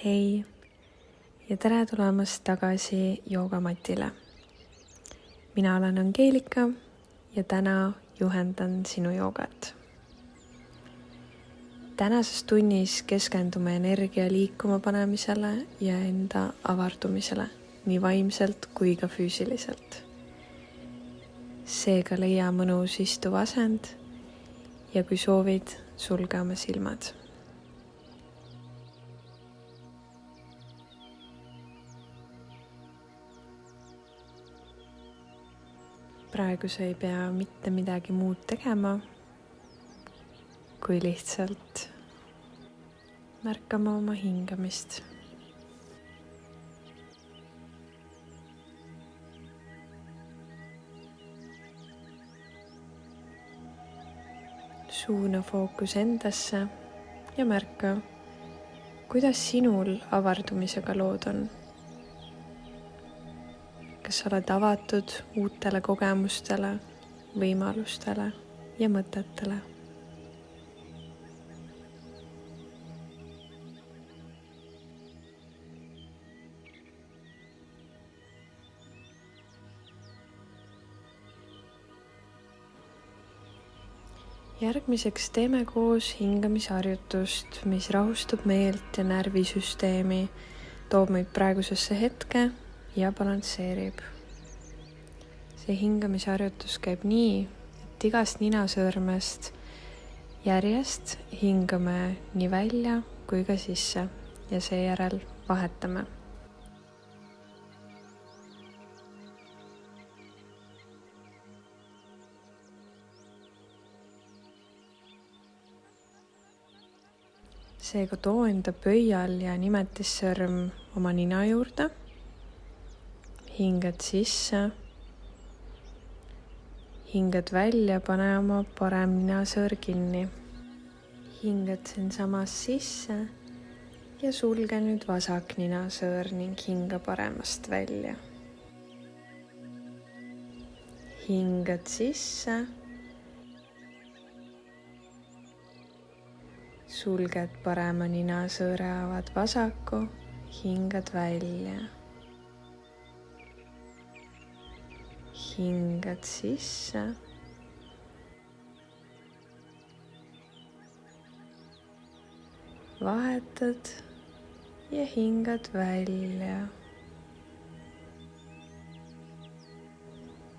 Hei ja tere tulemast tagasi joogamatile. Mina olen Angeelika ja täna juhendan sinu joogat. Tänases tunnis keskendume energia liikuma panemisele ja enda avardumisele, nii vaimselt kui ka füüsiliselt. Seega leia mõnus istuv asend ja kui soovid, sulge oma silmad. Praegu sa ei pea mitte midagi muud tegema, kui lihtsalt märkama oma hingamist. Suuna fookus endasse ja märka, kuidas sinul avardumisega lood on. Kas sa oled avatud uutele kogemustele, võimalustele ja mõtetele? Järgmiseks teeme koos hingamisharjutust, mis rahustab meelt ja närvisüsteemi, toob meid praegusesse hetke ja balansseerib. See hingamisharjutus käib nii, et igast ninasõõrmest järjest hingame nii välja kui ka sisse ja seejärel vahetame. Seega too enda pöial ja nimetissõrm oma nina juurde. Hingad sisse, hingad välja, pane oma parem ninasõõr kinni. Hingad siinsamas sisse ja sulge nüüd vasak ninasõõr ning hinga paremast välja. Hingad sisse, sulged parema ninasõõre, avad vasaku, hingad välja. Hingad sisse, vahetad ja hingad välja.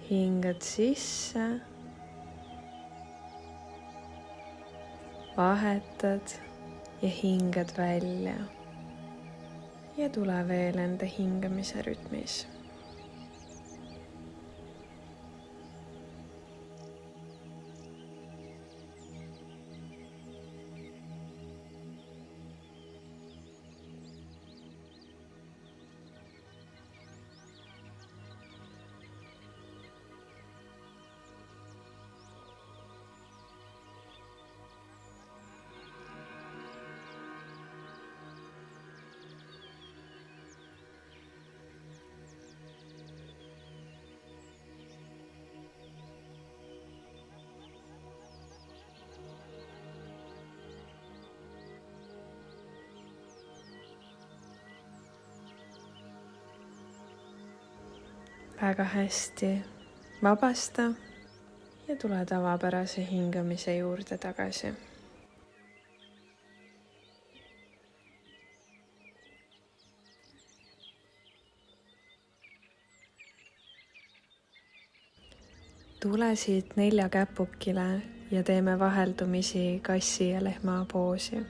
Hingad sisse, vahetad ja hingad välja. Ja tule veel enda hingamise rütmis. Väga hästi, vabasta ja tule tavapärase hingamise juurde tagasi. Tule siit 4 käpukile ja teeme vaheldumisi kassi ja lehma poosi.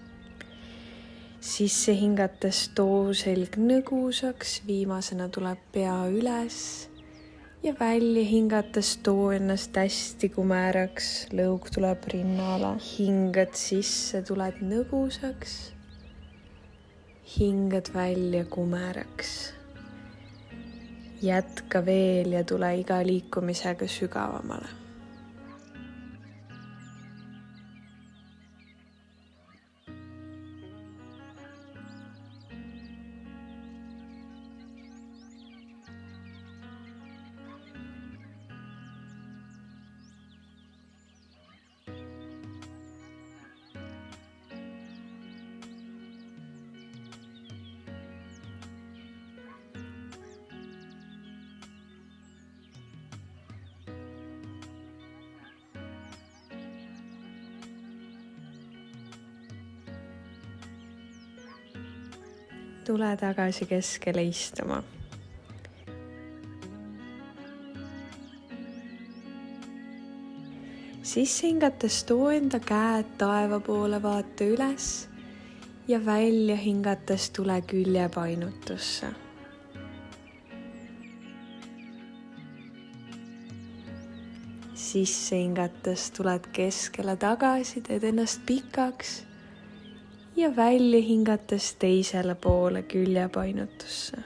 Sisse hingates too selg nõgusaks, viimasena tuleb pea üles ja välja hingates too ennast hästi kumeraks, lõug tuleb rinnale. Hingad sisse, tuled nõgusaks, hingad välja kumeraks. Jätka veel ja tule iga liikumisega sügavamale. tule tagasi keskele istuma. Sisse hingates too enda käed taeva poole, vaata üles ja välja hingates tule küljepainutusse. Sisse hingates tuled keskele tagasi, teed ennast pikaks ja välja hingates teisele poole küljepainutusse.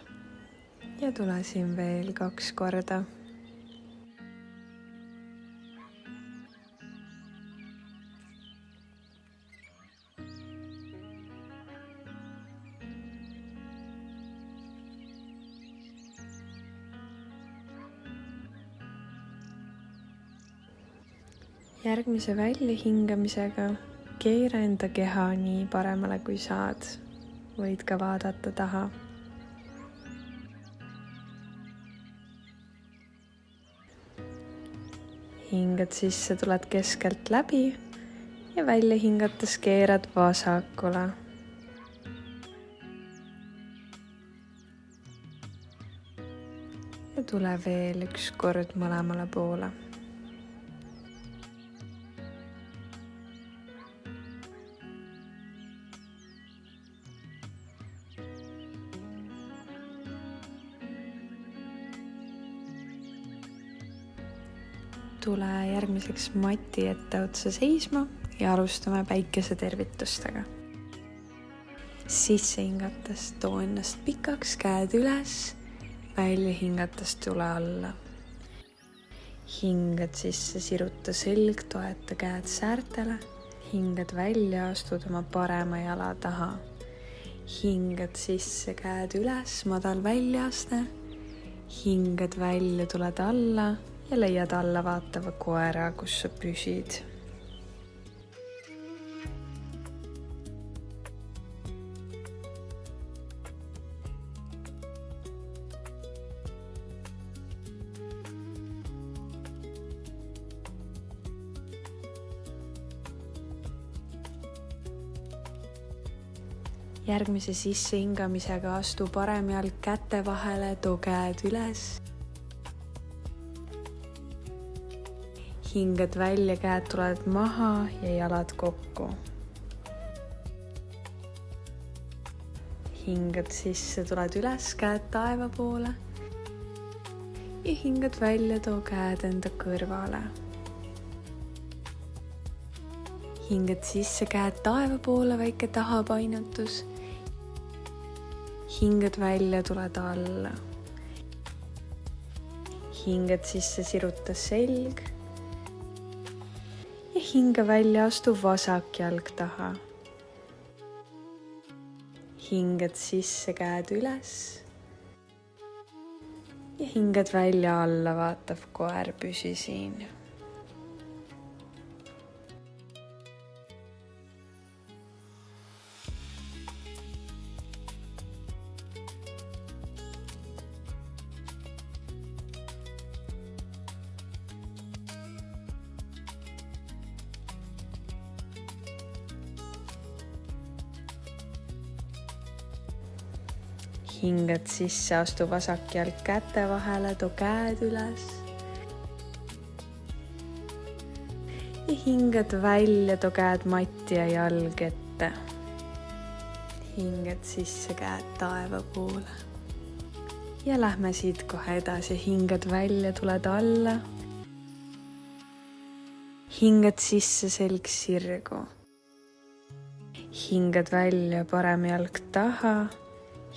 Ja tule siin veel 2 korda. Järgmise väljahingamisega keera enda keha nii paremale kui saad. Võid ka vaadata taha. Hingad sisse, tuled keskelt läbi ja välja hingates keerad vasakule. Ja tule veel 1 kord mõlemale poole. Tule järgmiseks mati etteotsa seisma ja alustame päikesetervitustega. Sisse hingates too ennast pikaks, käed üles, välja hingates tule alla. Hingad sisse, siruta selg, toeta käed säärtele. Hingad välja, astud oma parema jala taha. Hingad sisse, käed üles, madal väljaaste. Hingad välja, tuled alla. Ja leiad alla vaatava koera, kus sa püsid. Järgmise sissehingamisega astu parem jalg käte vahele, too käed üles. Hingad välja, käed tulevad maha ja jalad kokku. Hingad sisse, tuled üles, käed taeva poole. Ja hingad välja, too käed enda kõrvale. Hingad sisse, käed taeva poole, väike tahapainutus. Hingad välja, tuled alla. Hingad sisse, siruta selg. Hinga välja, astu vasak jalg taha. Hingad sisse, käed üles. Ja hingad välja, alla vaatav koer, püsi siin. Hingad sisse, astu vasak jalg käte vahele, too käed üles. Ja hingad välja, too käed matti ja jalg ette. Hingad sisse, käed taeva poole. Ja lähme siit kohe edasi, hingad välja, tuled alla. Hingad sisse, selg sirgu. Hingad välja, parem jalg taha.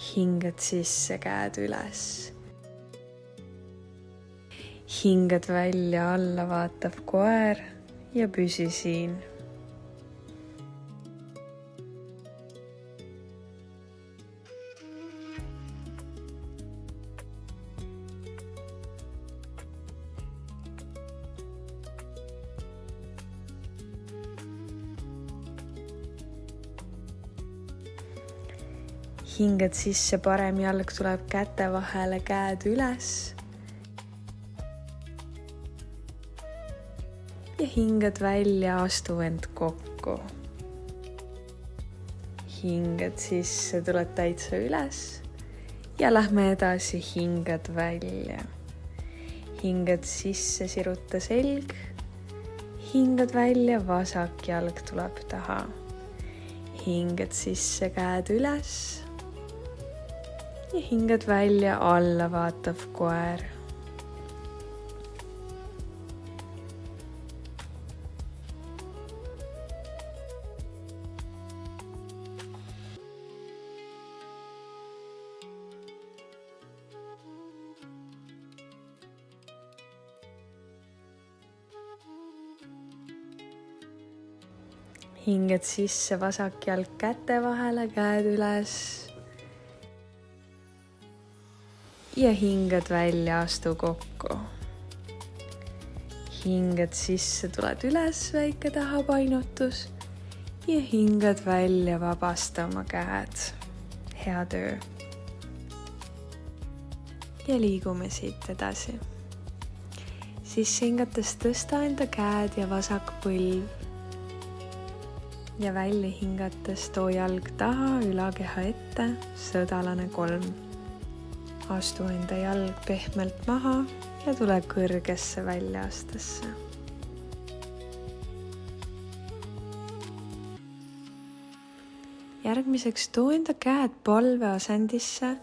Hingad sisse, käed üles. Hingad välja, alla vaatav koer ja püsi siin. Hingad sisse, parem jalg tuleb käte vahele, käed üles. Ja hingad välja, astu end kokku. hingad sisse, tuled täitsa üles ja lähme edasi, hingad välja. Hingad sisse, siruta selg, hingad välja, vasak jalg tuleb taha. Hingad sisse, käed üles ja hingad välja, alla vaatav koer. Hingad sisse, vasak jalg käte vahele, käed üles. Ja hingad välja, astu kokku. Hingad sisse, tuled üles, väike tahapainutus. Ja hingad välja, vabasta oma käed. Hea töö. Ja liigume siit edasi. Sisse hingates tõsta enda käed ja vasak põlv. Ja välja hingates too jalg taha, ülakeha ette, sõdalane 3. Astu enda jalg pehmelt maha ja tule kõrgesse väljaastesse. Järgmiseks too enda käed palveasendisse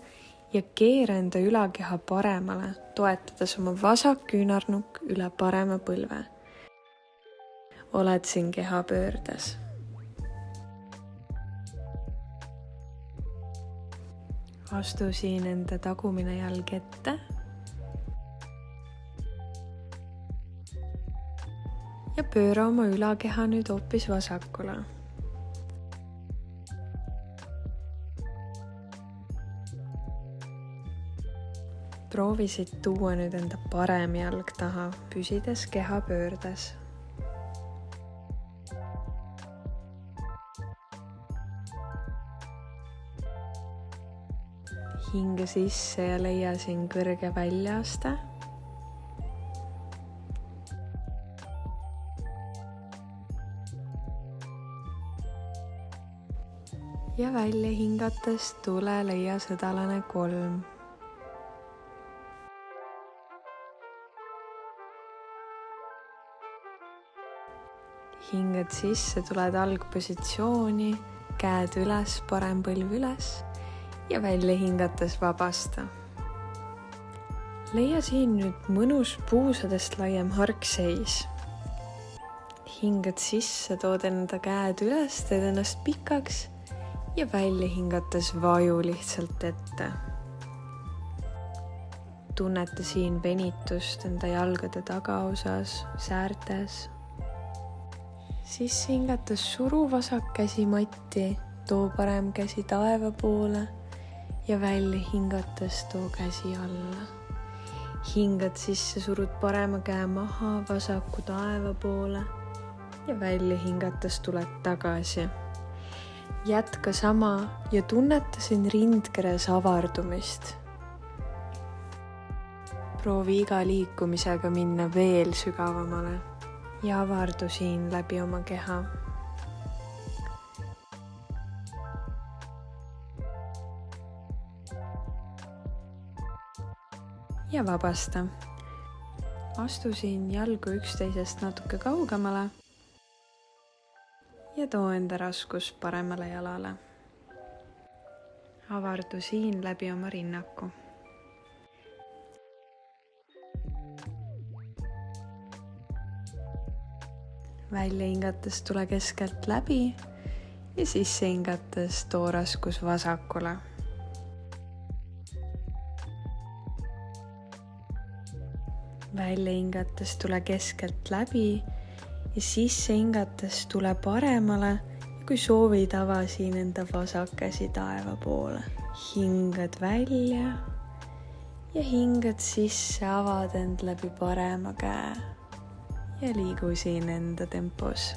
ja keera enda ülakeha paremale, toetades oma vasak küünarnukk üle parema põlve. Oled siin keha pöördes. Astu siin enda tagumine jalg ette ja pööra oma ülakeha nüüd hoopis vasakule. Proovi siit tuua nüüd enda parem jalg taha, püsides keha pöördes. Hinga sisse ja leia siin kõrge väljaaste. Ja välja hingates tule leia sõdalane 3. Hingad sisse, tuled algpositsiooni, käed üles, parem põlv üles. Ja välja hingates vabasta. Leia siin nüüd mõnus puusadest laiem harkseis. Hingad sisse, tood enda käed üles, teed ennast pikaks ja välja hingates vaju lihtsalt ette. Tunneta siin venitust enda jalgade tagaosas, säärtes. Sisse hingates suru vasak käsi matti, too parem käsi taeva poole. Ja välja hingates too käsi alla. Hingad sisse, surud parema käe maha, vasaku taeva poole. Ja välja hingates tuled tagasi. Jätka sama ja tunneta siin rindkeres avardumist. Proovi iga liikumisega minna veel sügavamale ja avardu siin läbi oma keha. Ja vabasta. Astu siin jalgu üksteisest natuke kaugemale ja too enda raskus paremale jalale. Avardu siin läbi oma rinnaku. Välja hingates tule keskelt läbi ja sisse hingates too raskus vasakule. Välja hingates tule keskelt läbi ja sisse hingates tule paremale ja kui soovid, ava siin enda vasak käsi taeva poole. Hingad välja ja hingad sisse, avad end läbi parema käe ja liigu siin enda tempos.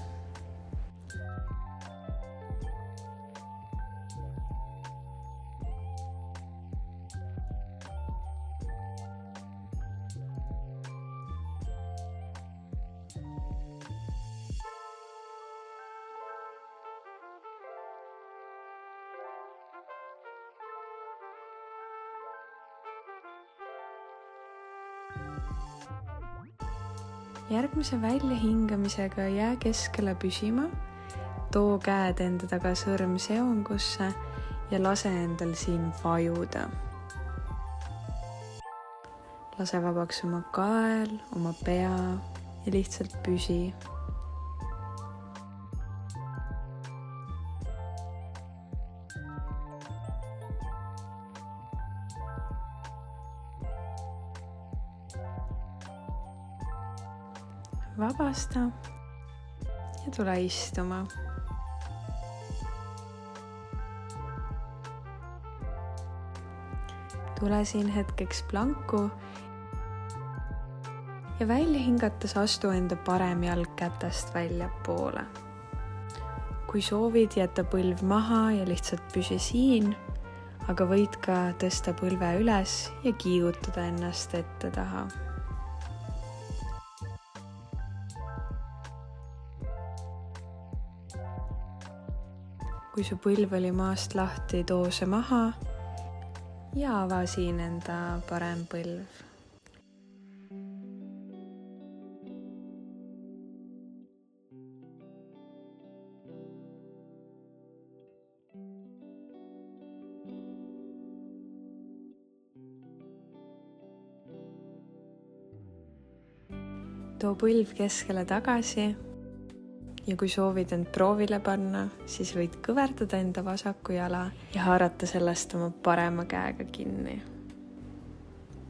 järgmise väljahingamisega jää keskele püsima, too käed enda taga sõrmseongusse ja lase endal siin vajuda. Lase vabaks oma kael, oma pea ja lihtsalt püsi. Vabasta ja tule istuma. Tule siin hetkeks planku ja välja hingates astu enda parem jalg kätest väljapoole. Kui soovid, jäta põlv maha ja lihtsalt püsi siin, aga võid ka tõsta põlve üles ja kiigutada ennast ette taha. Kui su põlv oli maast lahti, too see maha ja ava siin enda parem põlv. Too põlv keskele tagasi. Ja kui soovid end proovile panna, siis võid kõverdada enda vasaku jala ja haarata sellest oma parema käega kinni.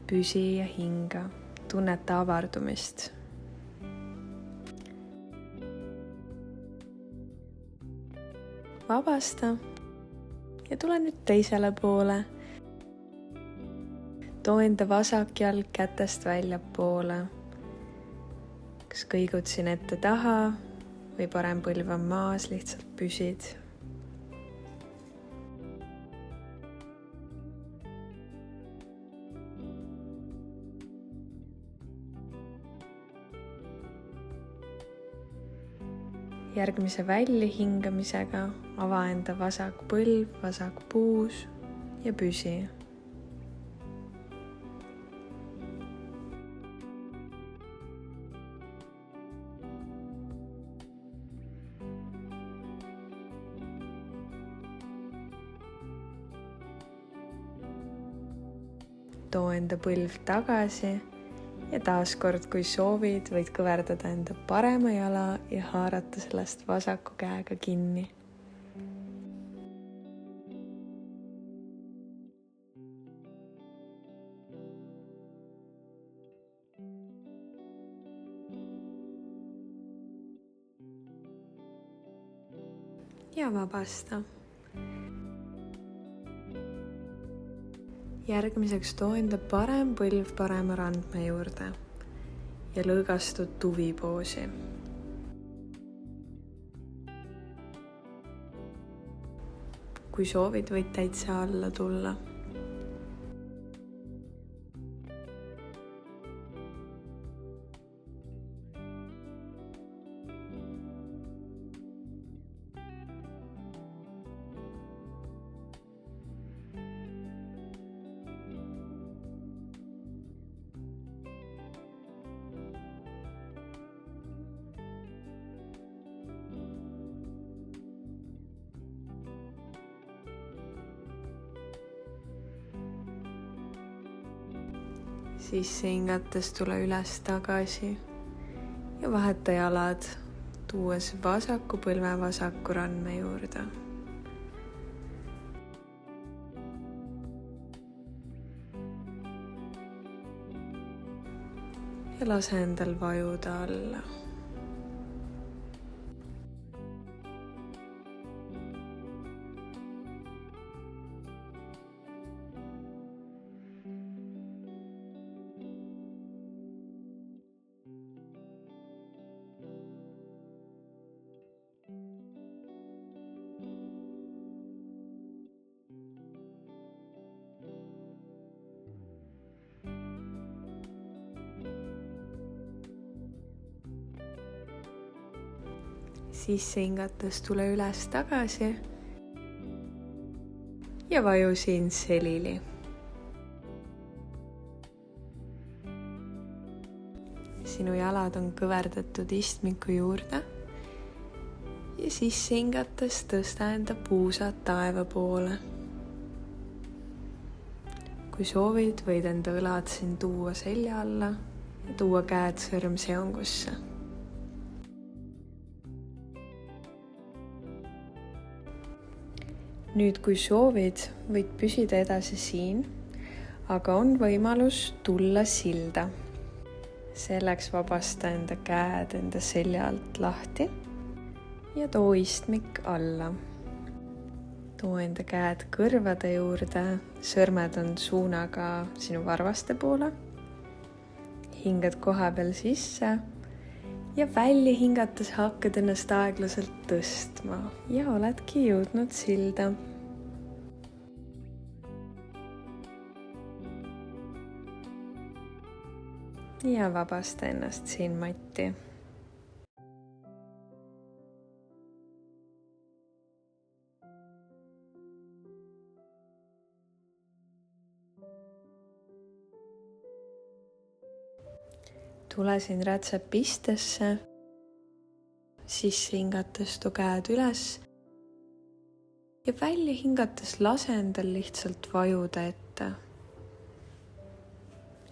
Püsi ja hinga, tunneta avardumist. Vabasta ja tule nüüd teisele poole. Too enda vasak jalg kätest väljapoole. Kas kõigud siin ette taha? Või parem põlv on maas, lihtsalt püsid. Järgmise väljahingamisega ava enda vasak põlv, vasak puus ja püsi. Too enda põlv tagasi ja taaskord, kui soovid, võid kõverdada enda parema jala ja haarata sellest vasaku käega kinni. Ja vabasta. Järgmiseks too enda parem põlv parema randme juurde ja lõõgastud tuvipoosi. Kui soovid, võid täitsa alla tulla. Sisse hingates tule üles tagasi ja vaheta jalad, tuues vasaku põlve vasaku randme juurde. Ja lase endal vajuda alla. Sisse hingates tule üles tagasi ja vaju siin selili. sinu jalad on kõverdatud istmiku juurde ja sisse hingates tõsta enda puusad taeva poole. Kui soovid, võid enda õlad siin tuua selja alla ja tuua käed sõrmseongusse. Nüüd, kui soovid, võid püsida edasi siin, aga on võimalus tulla silda. Selleks vabasta enda käed enda selja alt lahti ja too istmik alla. Too enda käed kõrvade juurde, sõrmed on suunaga sinu varvaste poole. Hingad kohapeal sisse ja välja hingates hakkad ennast aeglaselt tõstma ja oledki jõudnud silda. Ja vabasta ennast siin matti. Tule siin rätsepistesse, sisse hingates too käed üles ja välja hingates lase endal lihtsalt vajuda ette.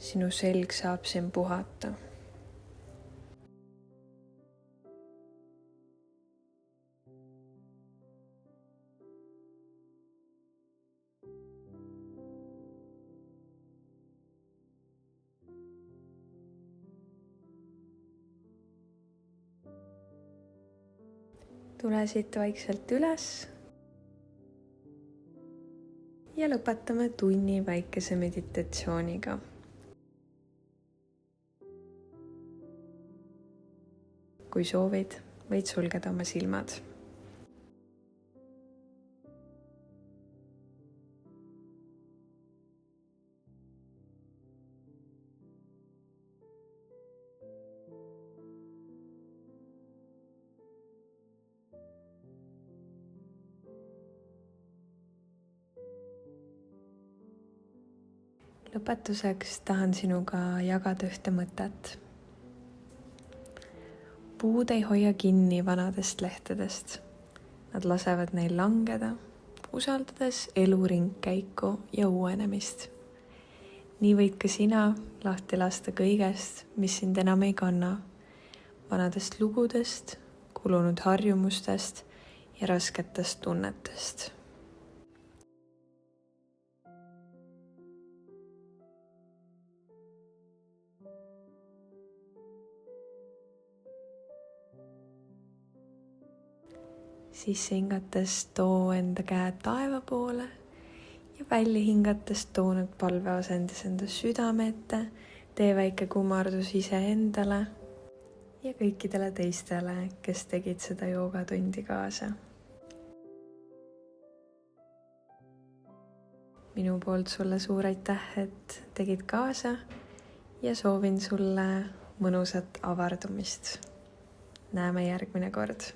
Sinu selg saab siin puhata. Tule siit vaikselt üles ja lõpetame tunni väikese meditatsiooniga. Kui soovid, võid sulgeda oma silmad. Lõpetuseks tahan sinuga jagada ühte mõtet. Puud ei hoia kinni vanadest lehtedest. Nad lasevad neil langeda, usaldades elu ringkäiku ja uuenemist. Nii võid ka sina lahti lasta kõigest, mis sind enam ei kanna. Vanadest lugudest, kulunud harjumustest ja rasketest tunnetest. Sisse hingates too enda käed taeva poole ja välja hingates too nüüd palveasendis enda südame ette, tee väike kummardus iseendale ja kõikidele teistele, kes tegid seda joogatundi kaasa. Minu poolt sulle suur aitäh, et tegid kaasa ja soovin sulle mõnusat avardumist. Näeme järgmine kord.